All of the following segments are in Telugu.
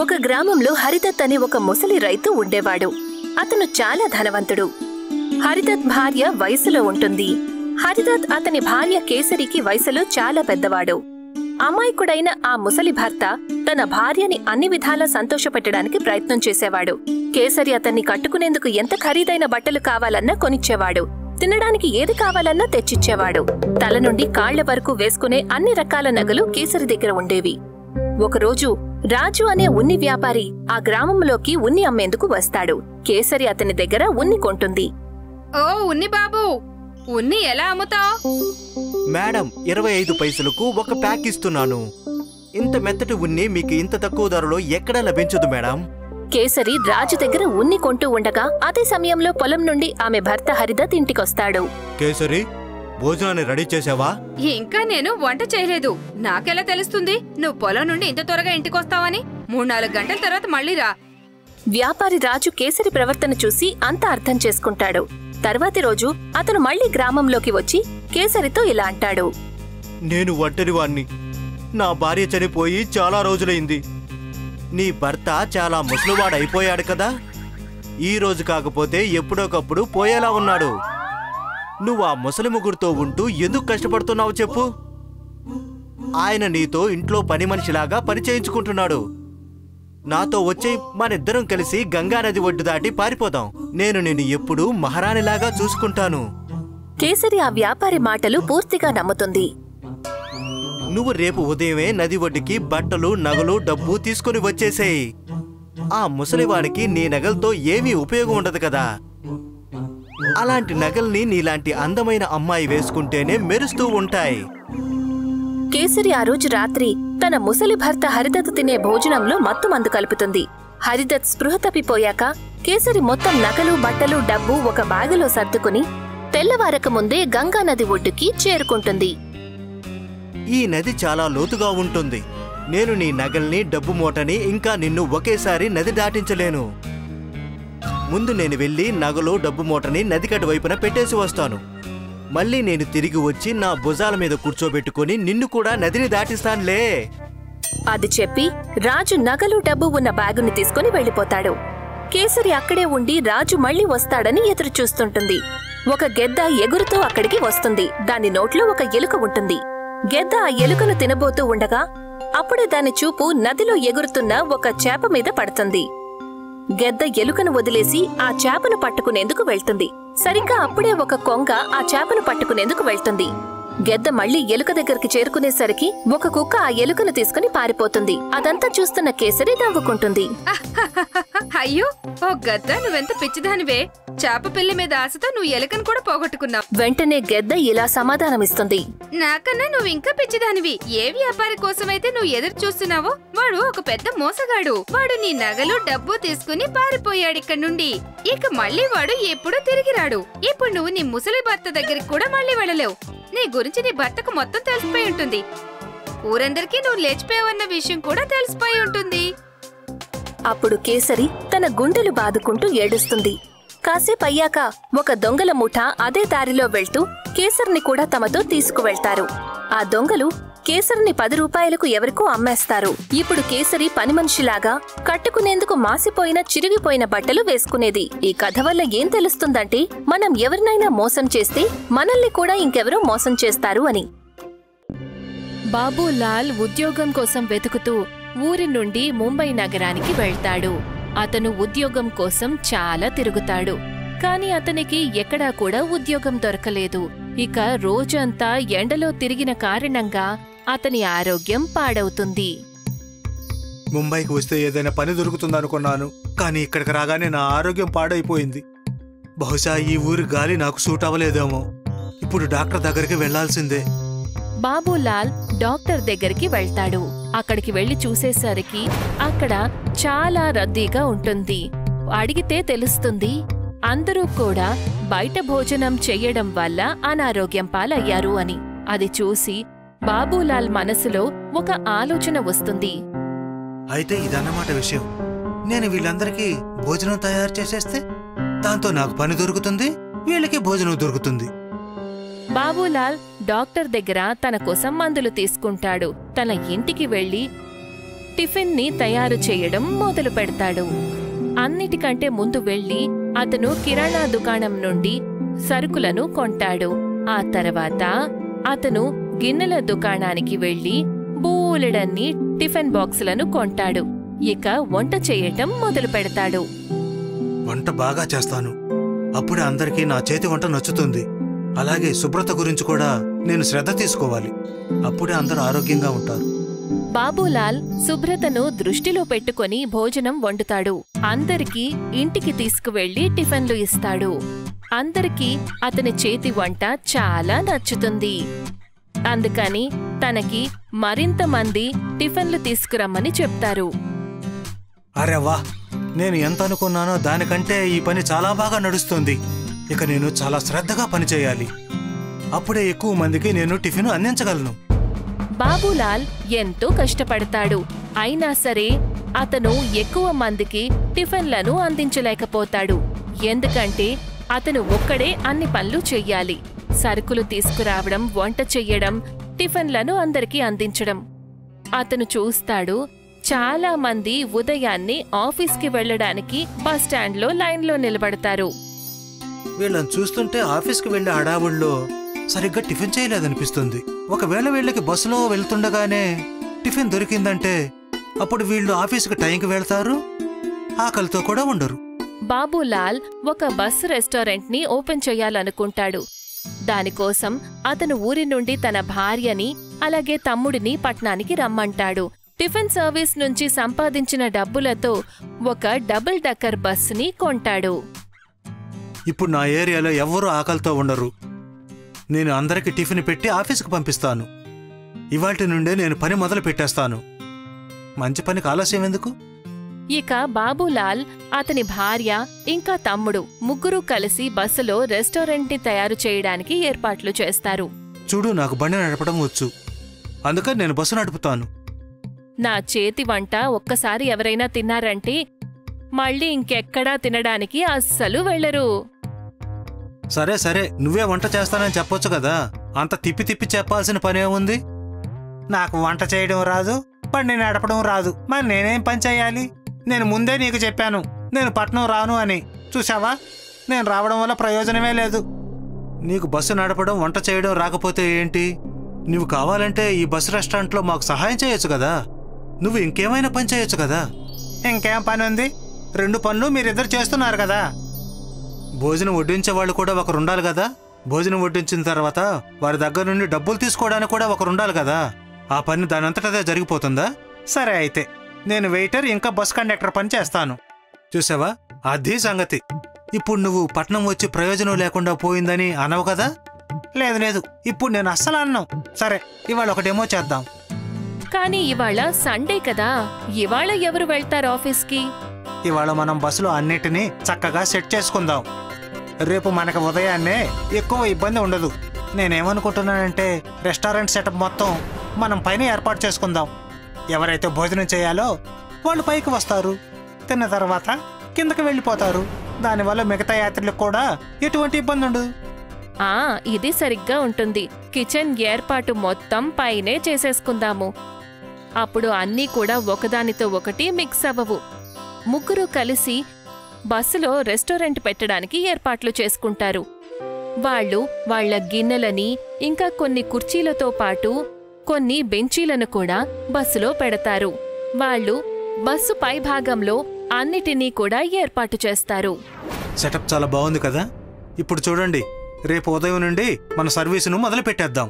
ఒక గ్రామంలో హరిదత్ అనే ఒక ముసలి రైతు ఉండేవాడు. అతను చాలా ధనవంతుడు. హరిదత్ భార్య వయసులో ఉంటుంది. హరిదత్ అతని భార్య కేసరికి వయసులో చాలా పెద్దవాడు. అమాయకుడైన ఆ ముసలి భర్త తన భార్యని అన్ని విధాలా సంతోషపెట్టడానికి ప్రయత్నం చేసేవాడు. కేసరి అతన్ని కట్టుకునేందుకు ఎంత ఖరీదైన బట్టలు కావాలన్నా కొనిచ్చేవాడు. తినడానికి ఏది కావాలన్నా తెచ్చిచ్చేవాడు. తల నుండి కాళ్ల వరకు వేసుకునే అన్ని రకాల నగలు కేసరి దగ్గర ఉండేవి. ఒకరోజు రాజు అనే ఉన్ని వ్యాపారి ఆ గ్రామంలోకి ఉన్ని అమ్మేందుకు వస్తాడు. కేసరి అతని దగ్గర ఉన్ని కొంటుంది. ఓ ఉన్ని బాబు, ఉన్ని ఎలా అమ్ముతావు? మేడం, 25 పైసలకు ఒక ప్యాక్ ఇస్తున్నాను. ఇంత మెత్తటి ఉన్ని మీకు ఇంత తక్కువ ధరలో ఎక్కడా లభించదు మేడం. కేసరి రాజు దగ్గర ఉన్ని కొంటూ ఉండగా అదే సమయంలో పొలం నుండి ఆమె భర్త హరిదత్ ఇంటికొస్తాడు. కేసరి, భోజనాన్ని రెడీ చేసావా? ఇంకా నేను వంట చేయలేదు. నాకెలా తెలుస్తుంది నువ్వు పొలం నుండి ఇంత త్వరగా ఇంటికొస్తావని? 3-4 గంటల తర్వాత మళ్ళీ రా. వ్యాపారి రాజు కేసరి ప్రవర్తన చూసి అంతా అర్థం చేసుకుంటాడు. తర్వాతి రోజు అతను మళ్లీ గ్రామంలోకి వచ్చి కేసరితో ఇలా అంటాడు. నేను ఒంటరివాణ్ణి. నా భార్య చనిపోయి చాలా రోజులైంది. నీ భర్త చాలా ముసలివాడైపోయాడు కదా. ఈ రోజు కాకపోతే ఎప్పుడోకప్పుడు పోయేలా ఉన్నాడు. నువ్వు ఆ ముసలి ముగ్గురుతో ఉంటూ ఎందుకు కష్టపడుతున్నావు చెప్పు? ఆయన నీతో ఇంట్లో పని మనిషిలాగా పని చేయించుకుంటున్నాడు. నాతో వచ్చి మనిద్దరం కలిసి గంగానది ఒడ్డు దాటి పారిపోదాం. నేను నిన్ను ఎప్పుడూ మహారాణిలాగా చూసుకుంటాను. కేసరి ఆ వ్యాపారి మాటలు పూర్తిగా నమ్ముతుంది. నువ్వు రేపు ఉదయమే నది ఒడ్డుకి బట్టలు, నగలు, డబ్బు తీసుకుని వచ్చేసేయి. ఆ ముసలివాడికి నీ నగలతో ఏమీ ఉపయోగం ఉండదు కదా. అలాంటి నగల్ని నీలాంటి అందమైన అమ్మాయి వేసుకుంటేనే మెరుస్తూ ఉంటాయి. కేసరి ఆ రోజు రాత్రి తన ముసలి భర్త హరిదత్ తినే భోజనంలో మత్తు మందు కలుపుతుంది. హరిదత్ స్పృహ తప్పిపోయాక కేసరి మొత్తం నగలు, బట్టలు, డబ్బు ఒక బ్యాగులో సర్దుకుని తెల్లవారక ముందే గంగానది ఒడ్డుకి చేరుకుంటుంది. ఈ నది చాలా లోతుగా ఉంటుంది. నేను నీ నగల్ని, డబ్బు మూటని, ఇంకా నిన్ను ఒకేసారి నది దాటించలేను. ముందు నేను వెళ్లి నగలు, డబ్బు మూటని నదికటి వైపున పెట్టేసి వస్తాను. మళ్ళీ నేను తిరిగి వచ్చి నా భుజాల మీద కూర్చోబెట్టుకుని నిన్ను కూడా నదిని దాటిస్తానులే. అది చెప్పి రాజు నగలు, డబ్బు ఉన్న బ్యాగుని తీసుకుని వెళ్లిపోతాడు. కేసరి అక్కడే ఉండి రాజు మళ్లీ వస్తాడని ఎదురు చూస్తుంటుంది. ఒక గెద్ద ఎగురుతూ అక్కడికి వస్తుంది. దాని నోట్లో ఒక ఎలుక ఉంటుంది. గెద్ద ఆ ఎలుకను తినబోతూ ఉండగా అప్పుడే దాని చూపు నదిలో ఎగురుతున్న ఒక చేప మీద పడుతుంది. గెద్ద ఎలుకను వదిలేసి ఆ చేపను పట్టుకునేందుకు వెళ్తుంది. సరిగ్గా అప్పుడే ఒక కొంగ ఆ చేపను పట్టుకునేందుకు వెళ్తుంది. గెద్ద మళ్లీ ఎలుక దగ్గరికి చేరుకునేసరికి ఒక కుక్క ఆ ఎలుకను తీసుకుని పారిపోతుంది. అదంతా చూస్తున్న కేసరి నవ్వుకుంటుంది. అయ్యో, ఓ గద్ద, నువ్వెంత పిచ్చిదానివే. చేప పిల్లి మీద ఆశతో నువ్వు ఎలుకను కూడా పోగొట్టుకున్నావు. వెంటనే గెద్ద ఇలా సమాధానమిస్తుంది. నాకన్నా నువ్వు ఇంకా పిచ్చిదానివి. ఏ వ్యాపారి కోసమైతే నువ్వు ఎదురు చూస్తున్నావో వాడు ఒక పెద్ద మోసగాడు. వాడు నీ నగలు, డబ్బు తీసుకుని పారిపోయాడిక్కడి నుండి. ఇక మళ్ళీ వాడు ఎప్పుడూ తిరిగి రాడు. ఇప్పుడు నువ్వు నీ ముసలి భర్త దగ్గరికి కూడా మళ్ళీ వెళ్ళలేవు. నీ గురించి నీ భర్తకు మొత్తం తెలిసిపోయి ఉంటుంది. ఊరందరికీ నువ్వు లేచిపోయావన్న విషయం కూడా తెలిసిపోయి ఉంటుంది. అప్పుడు కేసరి తన గుండెలు బాదుకుంటూ ఏడుస్తుంది. కాసేపయ్యాక ఒక దొంగల ముఠ అదే దారిలో వెళ్తూ కేసరిని కూడా తమతో తీసుకువెళ్తారు. ఆ దొంగలు కేసరిని 10 రూపాయలకు ఎవరికో అమ్మేస్తారు. ఇప్పుడు కేసరి పని మనిషిలాగా కట్టుకునేందుకు మాసిపోయిన, చిరిగిపోయిన బట్టలు వేసుకునేది. ఈ కథ వల్ల ఏం తెలుస్తుందంటే మనం ఎవరినైనా మోసం చేస్తే మనల్ని కూడా ఇంకెవరో మోసం చేస్తారు అని. బాబూలాల్ ఉద్యోగం కోసం వెతుకుతూ ఊరి నుండి ముంబై నగరానికి వెళ్తాడు. అతను ఉద్యోగం కోసం చాలా తిరుగుతాడు. కాని అతనికి ఎక్కడా కూడా ఉద్యోగం దొరకలేదు. ఇక రోజంతా ఎండలో తిరిగిన కారణంగా అతని ఆరోగ్యం పాడవుతుంది. ముంబైకి వస్తే ఏదైనా పని దొరుకుతుందనుకున్నాను, కానీ ఇక్కడికి రాగానే నా ఆరోగ్యం పాడైపోయింది. బహుశా ఈ ఊరి గాలి నాకు సూట్ అవ్వలేదేమో. ఇప్పుడు డాక్టర్ దగ్గరికి వెళ్లాల్సిందే. బాబూలాల్ డాక్టర్ దగ్గరికి వెళ్తాడు. అక్కడికి వెళ్లి చూసేసరికి అక్కడ చాలా రద్దీగా ఉంటుంది. అడిగితే తెలుస్తుంది అందరూ కూడా బయట భోజనం చెయ్యడం వల్ల అనారోగ్యం పాలయ్యారు అని. అది చూసి బాబూలాల్ మనసులో ఒక ఆలోచన వస్తుంది. అయితే ఇదన్నమాట విషయం. నేను వీళ్ళందరికీ భోజనం తయారు చేసేస్తే దాంతో నాకు పని దొరుకుతుంది, వీళ్ళకి భోజనం దొరుకుతుంది. బాబూలాల్ డాక్టర్ దగ్గర తన కోసం మందులు తీసుకుంటాడు. తన ఇంటికి వెళ్లి టిఫిన్ ని తయారు చేయడం మొదలు పెడతాడు. అన్నిటికంటే ముందు వెళ్లి అతను కిరాణా దుకాణం నుండి సరుకులను కొంటాడు. ఆ తర్వాత అతను గిన్నెల దుకాణానికి వెళ్లి బోలెడన్ని టిఫిన్ బాక్సులను కొంటాడు. ఇక వంట చేయటం మొదలు పెడతాడు. వంట బాగా చేస్తాను, అప్పుడే అందరికీ నా చేతి వంట నచ్చుతుంది. అలాగే శుభ్రత గురించి కూడా నేను శ్రద్ధ తీసుకోవాలి, అప్పుడే అందరూ ఆరోగ్యంగా ఉంటారు. బాబూలాల్ శుభ్రతను దృష్టిలో పెట్టుకొని భోజనం వండుతాడు. అందరికీ ఇంటికి తీసుకువెళ్లి టిఫిన్లు ఇస్తాడు. అందరికీ అతని చేతి వంట చాలా నచ్చుతుంది. అందుకని తనకి మరింత మంది టిఫిన్లు తీసుకురమ్మని చెప్తారు. అరే వా, నేను ఎంత అనుకున్నానో దానికంటే ఈ పని చాలా బాగా నడుస్తుంది. ఇక నేను చాలా శ్రద్ధగా పనిచేయాలి, అప్పుడే ఎక్కువ మందికి నేను టిఫిన్ అందించగలను. బాబూలాల్ ఎంతో కష్టపడతాడు. అయినా సరే అతను ఎక్కువ మందికి టిఫిన్లను అందించలేకపోతాడు. ఎందుకంటే అతను ఒక్కడే అన్ని పనులు చెయ్యాలి. సరుకులు తీసుకురావడం, వంట చెయ్యడం, టిఫిన్లను అందరికీ అందించడం. అతను చూస్తాడు, చాలా మంది ఉదయాన్నే ఆఫీస్కి వెళ్లడానికి బస్టాండ్లో లైన్లో నిలబడతారు. వీళ్ళని చూస్తుంటే ఆఫీస్కి వెళ్లే హడావుల్లో సరిగ్గా టిఫిన్ చేయలేదనిపిస్తుంది. ఒకవేళ వీళ్ళకి బస్సులో వెళ్తుండగానే టిఫిన్ దొరికిందంటే అప్పుడు వీళ్ళు ఆఫీస్కి టైంకి వెళ్తారు, ఆకలితో కూడా ఉండరు. బాబూలాల్ ఒక బస్ రెస్టారెంట్ ని ఓపెన్ చెయ్యాలనుకుంటాడు. దానికోసం అతను ఊరి నుండి తన భార్యని అలాగే తమ్ముడిని పట్నానికి రమ్మంటాడు. టిఫిన్ సర్వీస్ నుంచి సంపాదించిన డబ్బులతో ఒక డబుల్ డక్కర్ బస్సుని కొంటాడు. ఇప్పుడు నా ఏరియాలో ఎవ్వరూ ఆకలితో ఉండరు. నేను అందరికీ టిఫిన్ పెట్టి ఆఫీస్కి పంపిస్తాను. ఇవాల్టి నుండే నేను పని మొదలు పెట్టేస్తాను. మంచి పనికి ఆలస్యం ఎందుకు? ఇక బాబూలాల్, అతని భార్య ఇంకా తమ్ముడు ముగ్గురు కలిసి బస్సులో రెస్టారెంట్ ని తయారు చేయడానికి ఏర్పాట్లు చేస్తారు. చూడు, నాకు బండి నడపడం వచ్చు, అందుకని నేను బస్సు నడుపుతాను. నా చేతి వంట ఒక్కసారి ఎవరైనా తిన్నారంటే మళ్ళీ ఇంకెక్కడా తినడానికి అస్సలు వెళ్లరు. సరే సరే, నువ్వే వంట చేస్తానని చెప్పొచ్చు కదా, అంత తిప్పి తిప్పి చెప్పాల్సిన పనేముంది? నాకు వంట చేయడం రాదు, బండి నడపడం రాదు, మరి నేనేం పని చేయాలి? నేను ముందే నీకు చెప్పాను నేను పట్నం రాను అని. చూసావా, నేను రావడం వల్ల ప్రయోజనమే లేదు. నీకు బస్సు నడపడం, వంట చేయడం రాకపోతే ఏంటి? నువ్వు కావాలంటే ఈ బస్సు రెస్టారెంట్లో మాకు సహాయం చేయొచ్చు కదా. నువ్వు ఇంకేమైనా పని చేయొచ్చు కదా. ఇంకేం పని ఉంది? 2 పనులు మీరిద్దరు చేస్తున్నారు కదా. భోజనం వడ్డించే వాళ్ళు కూడా ఒకరుండాలి కదా. భోజనం వడ్డించిన తర్వాత వారి దగ్గర నుండి డబ్బులు తీసుకోవడానికి కూడా ఒకరుండాలి కదా. ఆ పని దానంతటదే జరిగిపోతుందా? సరే, అయితే నేను వెయిటర్ ఇంకా బస్ కండక్టర్ పని చేస్తాను. చూసావా, అదే సంగతి. ఇప్పుడు నువ్వు పట్నం వచ్చి ప్రయోజనం లేకుండా పోయిందని అనవు కదా. లేదు లేదు, ఇప్పుడు నేను అస్సలు అన్నాం. సరే, ఇవాళ ఒక డెమో చేద్దాం. కానీ ఇవాళ సండే కదా, ఇవాళ ఎవరు వెళ్తారు ఆఫీస్కి? ఇవాళ మనం బస్సులో అన్నిటినీ చక్కగా సెట్ చేసుకుందాం. రేపు మనకు ఉదయాన్నే ఎక్కువ ఇబ్బంది ఉండదు. నేనేమనుకుంటున్నానంటే రెస్టారెంట్ సెటప్ మొత్తం మనం పైన ఏర్పాటు చేసుకుందాం. ఎవరైతే భోజనం చేయాలో వాళ్ళు పైకి వస్తారు, తిన్న తర్వాత కిందకి వెళ్ళిపోతారు. దానివల్ల మిగతా యాత్రిలకు కూడా ఎటువంటి ఇబ్బంది ఉండదు. ఇది సరిగ్గా ఉంటుంది. కిచెన్ ఏర్పాటు మొత్తం పైనే చేసేసుకుందాము. అప్పుడు అన్నీ కూడా ఒకదానితో ఒకటి మిక్స్ అవ్వవు. ముగ్గురు కలిసి బస్సులో రెస్టారెంట్ పెట్టడానికి ఏర్పాట్లు చేసుకుంటారు. వాళ్ళు వాళ్ల గిన్నెలని ఇంకా కొన్ని కుర్చీలతో పాటు కొన్ని బెంచీలను కూడా బస్సులో పెడతారు. వాళ్ళు బస్సు పైభాగంలో అన్నిటినీ కూడా ఏర్పాటు చేస్తారు. సెటప్ చాలా బాగుంది కదా. ఇప్పుడు చూడండి, రేపు ఉదయం నుండి మన సర్వీసును మొదలు పెట్టేద్దాం.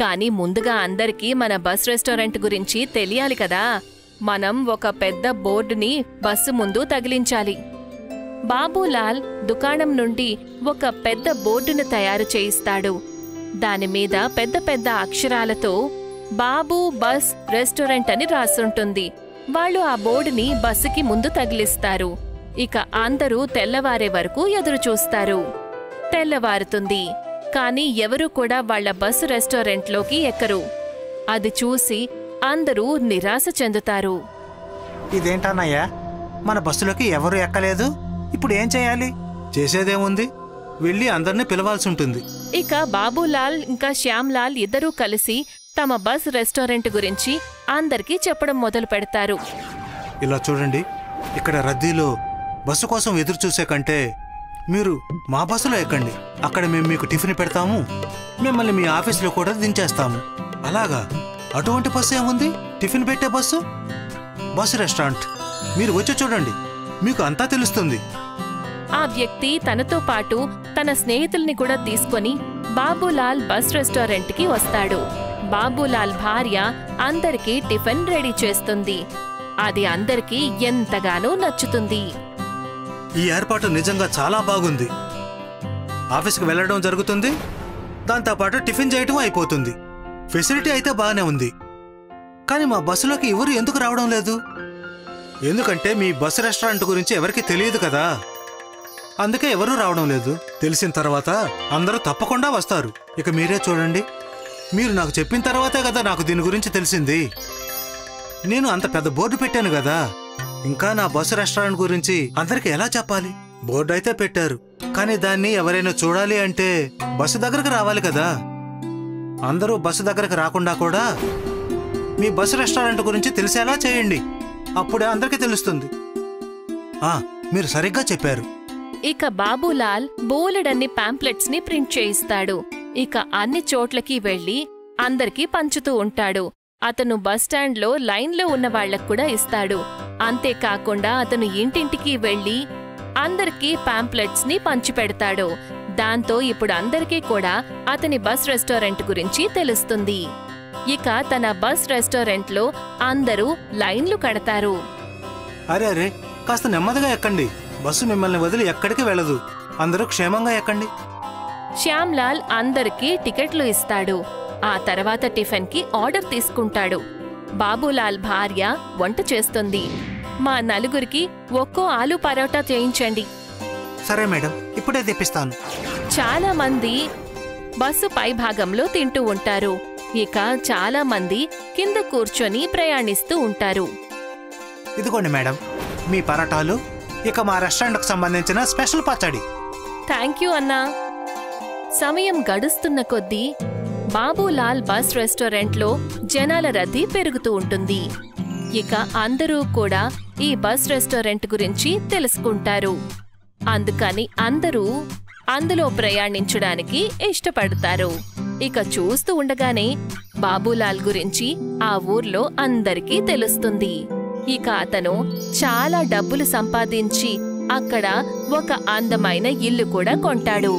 కానీ ముందుగా అందరికీ మన బస్ రెస్టారెంట్ గురించి తెలియాలి కదా. మనం ఒక పెద్ద బోర్డుని బస్సు ముందు తగిలించాలి. బాబూలాల్ దుకాణం నుండి ఒక పెద్ద బోర్డును తయారు చేయిస్తాడు. దానిమీద పెద్ద పెద్ద అక్షరాలతో బాబూ బస్ రెస్టారెంట్ అని రాసుంటుంది. వాళ్ళు ఆ బోర్డుని బస్సుకి ముందు తగిలిస్తారు. ఇక అందరూ తెల్లవారే వరకు ఎదురుచూస్తారు. తెల్లవారుతుంది, కానీ ఎవరూ కూడా వాళ్ల బస్సు రెస్టారెంట్లోకి ఎక్కరు. అది చూసి అందరూ నిరాశ చెందుతారు. ఇదేంటన్నయ్యా, మన బస్సులోకి ఎవరు ఎక్కలేదు. ఇప్పుడు ఏం చేయాలి? చేసేదేముంది, వెళ్ళి అందరినీ పిలవాల్సి ఉంటుంది. ఇక బాబూలాల్ ఇంకా శ్యామ్లాల్ ఇద్దరూ కలిసి తమ బస్ రెస్టారెంట్ గురించి అందరికీ చెప్పడం మొదలు పెడతారు. ఇలా చూడండి, ఇక్కడ రద్దీలో బస్సు కోసం ఎదురు చూసే కంటే మీరు మా బస్సులో ఎక్కండి. అక్కడ మేము మీకు టిఫిన్ పెడతాము, మిమ్మల్ని మీ ఆఫీసులో కూడా దించేస్తాము. అలాగా? అటువంటి బస్సు ఏముంది? టిఫిన్ పెట్టే బస్సు, బస్సు రెస్టారెంట్. మీరు వచ్చి చూడండి, మీకు అంతా తెలుస్తుంది. ఆ వ్యక్తి తనతో పాటు తన స్నేహితుల్ని కూడా తీసుకొని బాబులాల్ బస్ రెస్టారెంట్కి వస్తాడు. బాబులాల్ భార్య అందరికీ టిఫిన్ రెడీ చేస్తుంది. అది అందరికీ ఎంతగానో నచ్చుతుంది. ఈ ఏర్పాటు నిజంగా చాలా బాగుంది. ఆఫీస్కి వెళ్ళడం జరుగుతుంది, దాంతోపాటు టిఫిన్ చేయటం అయిపోతుంది. ఫెసిలిటీ అయితే బాగానే ఉంది. కానీ మా బస్సులోకి ఎవరు ఎందుకు రావడం లేదు? ఎందుకంటే మీ బస్సు రెస్టారెంట్ గురించి ఎవరికి తెలియదు కదా, అందుకే ఎవరూ రావడం లేదు. తెలిసిన తర్వాత అందరూ తప్పకుండా వస్తారు. ఇక మీరే చూడండి, మీరు నాకు చెప్పిన తర్వాతే కదా నాకు దీని గురించి తెలిసింది. నేను అంత పెద్ద బోర్డు పెట్టాను కదా, ఇంకా నా బస్సు రెస్టారెంట్ గురించి అందరికి ఎలా చెప్పాలి? బోర్డు అయితే పెట్టారు, కానీ దాన్ని ఎవరైనా చూడాలి అంటే బస్సు దగ్గరకు రావాలి కదా. అందరూ బస్సు దగ్గరకు రాకుండా కూడా మీ బస్సు రెస్టారెంట్ గురించి తెలిసేలా చేయండి, అప్పుడే అందరికీ తెలుస్తుంది. మీరు సరిగ్గా చెప్పారు. ఇక బాబులాల్ బోలెడన్ని పాంప్లెట్స్ ని ప్రింట్ చేయిస్తాడు. ఇక అన్ని చోట్లకి వెళ్లి అందరికీ పంచుతూ ఉంటాడు. అతను బస్టాండ్లో లైన్లో ఉన్న వాళ్లకు కూడా ఇస్తాడు. అంతేకాకుండా అతను ఇంటింటికి వెళ్లి అందరికీ పాంప్లెట్స్ ని పంచిపెడతాడు. దాంతో ఇప్పుడు అందరికీ కూడా అతని బస్ రెస్టారెంట్ గురించి తెలుస్తుంది. ఇక తన బస్ రెస్టారెంట్లో అందరూ లైన్లు కడతారు. అరే, కాస్త నెమ్మదిగా ఎక్కండి, బస్సు మిమ్మల్ని వదిలి ఎక్కడికి వెళ్ళదు. అందరూ క్షేమంగా ఎక్కండి. శ్యామ్లాల్ అందరికీ టికెట్లు ఇస్తాడు. ఆ తర్వాత టిఫిన్కి ఆర్డర్ తీసుకుంటాడు. బాబులాల్ భార్య వంట చేస్తుంది. మా నలుగురికి ఒక్కో ఆలు పరోటా చేయించండి. సరే మేడం, ఇప్పుడే తెప్పిస్తాను. చాలా మంది బస్సు పైభాగంలో తింటూ ఉంటారు. ఇక చాలా మంది కింద కూర్చొని ప్రయాణిస్తూ ఉంటారు. ఇదిగోండి మేడం, మీ పరోటాలు, ఇక మా రెస్టారెంట్కు సంబంధించిన స్పెషల్ పచ్చడి. థ్యాంక్ యూ అన్నా. సమయం గడుస్తున్న కొద్దీ బాబులాల్ బస్ రెస్టారెంట్లో జనాల రద్దీ పెరుగుతూ ఉంటుంది. ఇక అందరూ కూడా ఈ బస్ రెస్టారెంట్ గురించి తెలుసుకుంటారు. అందుకని అందరూ అందులో ప్రయాణించడానికి ఇష్టపడతారు. ఇక చూస్తూ ఉండగానే బాబులాల్ గురించి ఆ ఊర్లో అందరికీ తెలుస్తుంది. ఇక అతను చాలా డబ్బులు సంపాదించి అక్కడ ఒక అందమైన ఇల్లు కూడా కొంటాడు.